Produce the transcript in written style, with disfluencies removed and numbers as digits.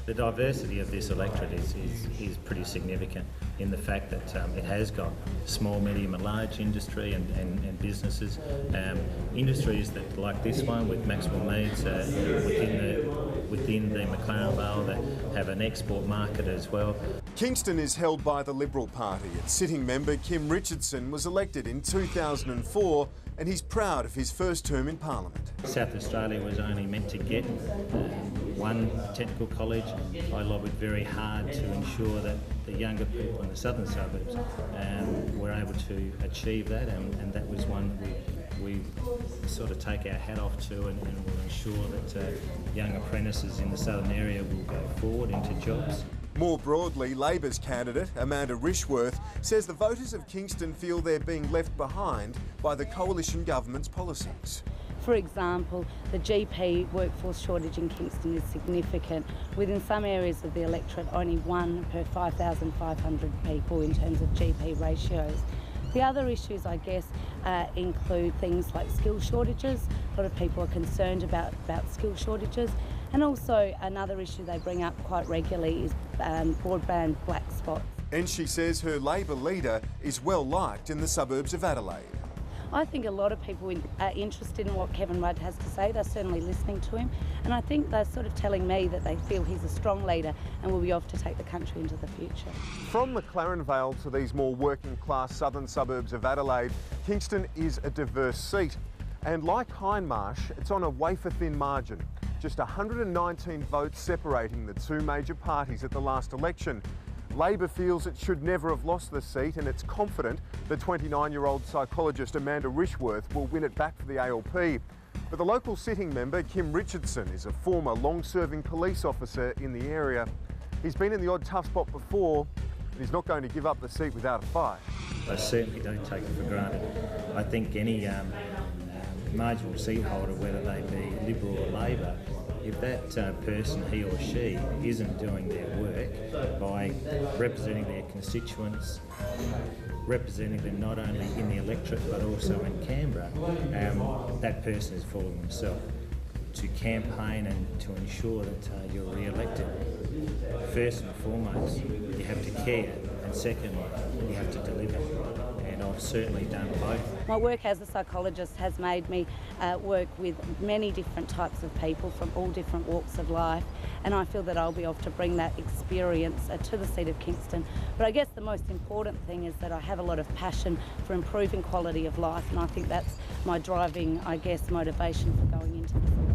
The diversity of this electorate is pretty significant in the fact that it has got small, medium and large industry and businesses. Industries that, like this one with Maxwell Meads within the McLaren Vale, that have an export market as well. Kingston is held by the Liberal Party. Its sitting member Kim Richardson was elected in 2004 and he's proud of his first term in Parliament. South Australia was only meant to get one technical college. I lobbied very hard to ensure that the younger people in the southern suburbs were able to achieve that, and that was one we sort of take our hat off to, and will ensure that young apprentices in the southern area will go forward into jobs. More broadly, Labor's candidate, Amanda Rishworth, says the voters of Kingston feel they're being left behind by the coalition government's policies. For example, the GP workforce shortage in Kingston is significant. Within some areas of the electorate, only 1 per 5,500 people in terms of GP ratios. The other issues, I guess, include things like skill shortages. A lot of people are concerned about skill shortages. And also another issue they bring up quite regularly is broadband black spots. And she says her Labor leader is well liked in the suburbs of Adelaide. I think a lot of people are interested in what Kevin Rudd has to say. They're certainly listening to him. And I think they're sort of telling me that they feel he's a strong leader and will be off to take the country into the future. From McLaren Vale to these more working class southern suburbs of Adelaide, Kingston is a diverse seat. And like Hindmarsh, it's on a wafer-thin margin. Just 119 votes separating the two major parties at the last election. Labor feels it should never have lost the seat, and it's confident the 29-year-old psychologist Amanda Rishworth will win it back for the ALP. But the local sitting member, Kim Richardson, is a former long-serving police officer in the area. He's been in the odd tough spot before, and he's not going to give up the seat without a fight. I certainly don't take it for granted. I think any marginal seat holder, whether they be Liberal or Labor, if that person, he or she, isn't doing their work by representing their constituents, representing them not only in the electorate but also in Canberra, that person is fooling themselves. To campaign and to ensure that you're re-elected, first and foremost, you have to care, and secondly, you have to deliver. And I've certainly done both. My work as a psychologist has made me work with many different types of people from all different walks of life, and I feel that I'll be able to bring that experience to the seat of Kingston. But I guess the most important thing is that I have a lot of passion for improving quality of life, and I think that's my driving, I guess, motivation for going into this.